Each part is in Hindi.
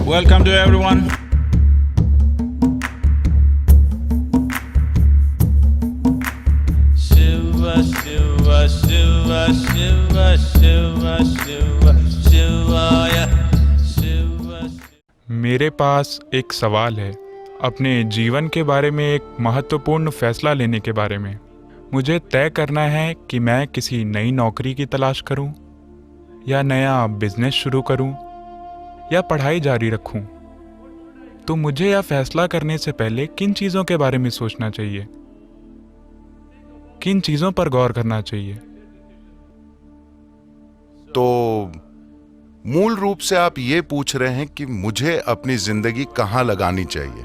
Welcome to everyone. Shiva, Shiva, Shiva, Shiva, Shiva, Shiva, Shivaya, Shiva. मेरे पास एक सवाल है अपने जीवन के बारे में, एक महत्वपूर्ण फैसला लेने के बारे में। मुझे तय करना है कि मैं किसी नई नौकरी की तलाश करूं, या नया बिजनेस शुरू करूं, या पढ़ाई जारी रखूं। तो मुझे यह फैसला करने से पहले किन चीज़ों के बारे में सोचना चाहिए, किन चीज़ों पर गौर करना चाहिए? तो मूल रूप से आप ये पूछ रहे हैं कि मुझे अपनी जिंदगी कहां लगानी चाहिए,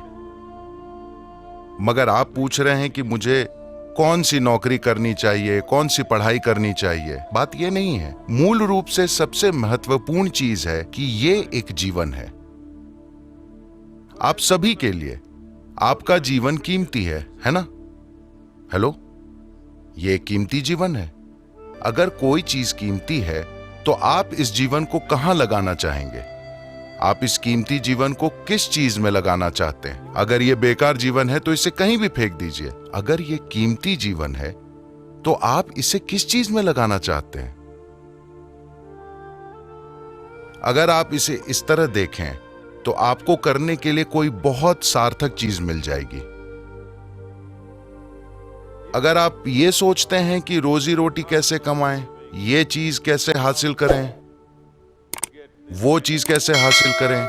मगर आप पूछ रहे हैं कि मुझे कौन सी नौकरी करनी चाहिए, कौन सी पढ़ाई करनी चाहिए। बात ये नहीं है। मूल रूप से सबसे महत्वपूर्ण चीज है कि ये एक जीवन है, आप सभी के लिए। आपका जीवन कीमती है ना? हेलो, ये कीमती जीवन है। अगर कोई चीज कीमती है तो आप इस जीवन को कहां लगाना चाहेंगे? आप इस कीमती जीवन को किस चीज में लगाना चाहते हैं? अगर ये बेकार जीवन है तो इसे कहीं भी फेंक दीजिए। अगर ये कीमती जीवन है तो आप इसे किस चीज में लगाना चाहते हैं? अगर आप इसे इस तरह देखें तो आपको करने के लिए कोई बहुत सार्थक चीज मिल जाएगी। अगर आप ये सोचते हैं कि रोजी रोटी कैसे कमाएं, ये चीज कैसे हासिल करें, वो चीज कैसे हासिल करें,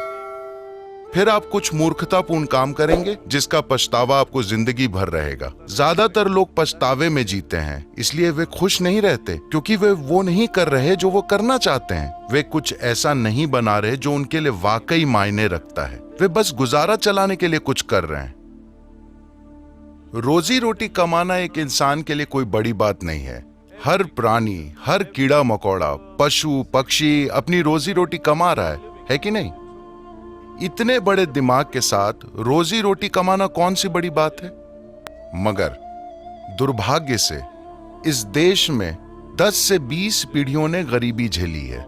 फिर आप कुछ मूर्खतापूर्ण काम करेंगे जिसका पछतावा आपको जिंदगी भर रहेगा। ज्यादातर लोग पछतावे में जीते हैं, इसलिए वे खुश नहीं रहते, क्योंकि वे वो नहीं कर रहे जो वो करना चाहते हैं। वे कुछ ऐसा नहीं बना रहे जो उनके लिए वाकई मायने रखता है। वे बस गुजारा चलाने के लिए कुछ कर रहे हैं। रोजी रोटी कमाना एक इंसान के लिए कोई बड़ी बात नहीं है। हर प्राणी, हर कीड़ा मकोड़ा, पशु पक्षी अपनी रोजी रोटी कमा रहा है कि नहीं? इतने बड़े दिमाग के साथ रोजी रोटी कमाना कौन सी बड़ी बात है? मगर दुर्भाग्य से इस देश में 10 से 20 पीढ़ियों ने गरीबी झेली है,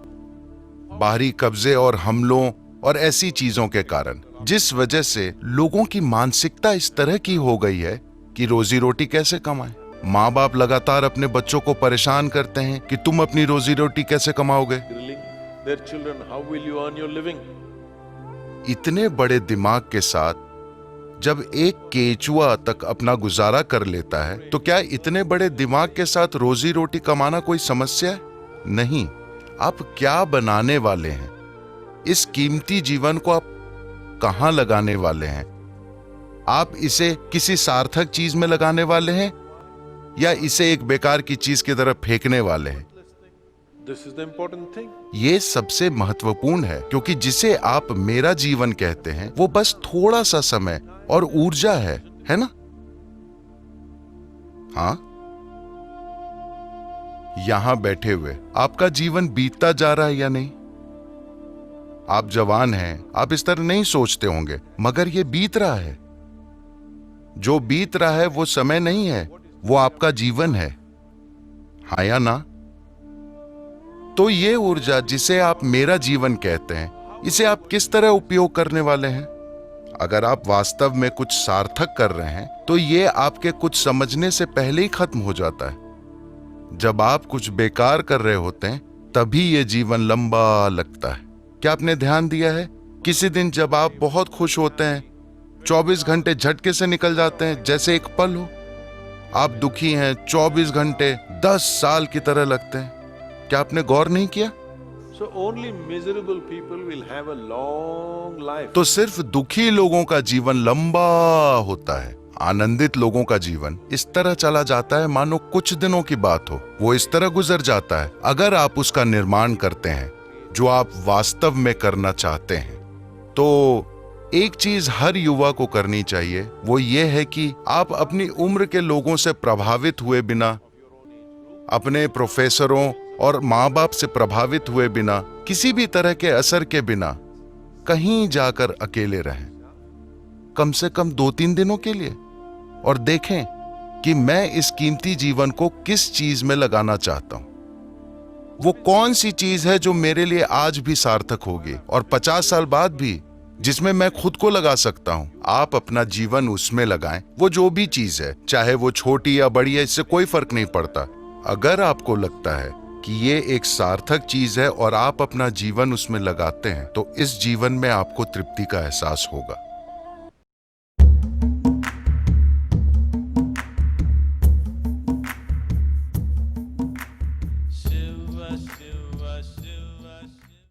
बाहरी कब्जे और हमलों और ऐसी चीजों के कारण, जिस वजह से लोगों की मानसिकता इस तरह की हो गई है कि रोजी रोटी कैसे कमाएं। माँ बाप लगातार अपने बच्चों को परेशान करते हैं कि तुम अपनी रोजी रोटी कैसे कमाओगे। इतने बड़े दिमाग के साथ जब एक केचुआ तक अपना गुजारा कर लेता है, तो क्या इतने बड़े दिमाग के साथ रोजी रोटी कमाना कोई समस्या है? नहीं। आप क्या बनाने वाले हैं? इस कीमती जीवन को आप कहां लगाने वाले हैं? आप इसे किसी सार्थक चीज में लगाने वाले हैं, या इसे एक बेकार की चीज की तरफ फेंकने वाले हैं? This is the important thing. ये सबसे महत्वपूर्ण है, क्योंकि जिसे आप मेरा जीवन कहते हैं वो बस थोड़ा सा समय और ऊर्जा है ना? हाँ, यहां बैठे हुए आपका जीवन बीतता जा रहा है या नहीं? आप जवान हैं, आप इस तरह नहीं सोचते होंगे, मगर ये बीत रहा है। जो बीत रहा है वो समय नहीं है, वो आपका जीवन है। हाँ या ना? तो ये ऊर्जा जिसे आप मेरा जीवन कहते हैं, इसे आप किस तरह उपयोग करने वाले हैं? अगर आप वास्तव में कुछ सार्थक कर रहे हैं तो ये आपके कुछ समझने से पहले ही खत्म हो जाता है। जब आप कुछ बेकार कर रहे होते हैं तभी ये जीवन लंबा लगता है। क्या आपने ध्यान दिया है? किसी दिन जब आप बहुत खुश होते हैं, 24 घंटे झटके से निकल जाते हैं जैसे एक पल हो। आप दुखी हैं, 24 घंटे 10 साल की तरह लगते हैं। क्या आपने गौर नहीं किया? So only miserable people will have a long life. तो सिर्फ दुखी लोगों का जीवन लंबा होता है। आनंदित लोगों का जीवन इस तरह चला जाता है मानो कुछ दिनों की बात हो। वो इस तरह गुजर जाता है। अगर आप उसका निर्माण करते हैं जो आप वास्तव में करना चाहते हैं, तो एक चीज हर युवा को करनी चाहिए, वो ये है कि आप अपनी उम्र के लोगों से प्रभावित हुए बिना, अपने प्रोफेसरों और माँ बाप से प्रभावित हुए बिना, किसी भी तरह के असर के बिना कहीं जाकर अकेले रहें, कम से कम 2-3 दिनों के लिए, और देखें कि मैं इस कीमती जीवन को किस चीज में लगाना चाहता हूं। वो कौन सी चीज है जो मेरे लिए आज भी सार्थक होगी और 50 साल बाद भी जिसमें मैं खुद को लगा सकता हूं। आप अपना जीवन उसमें लगाएं, वो जो भी चीज है, चाहे वो छोटी या बड़ी है, इससे कोई फर्क नहीं पड़ता। अगर आपको लगता है कि ये एक सार्थक चीज है और आप अपना जीवन उसमें लगाते हैं, तो इस जीवन में आपको तृप्ति का एहसास होगा।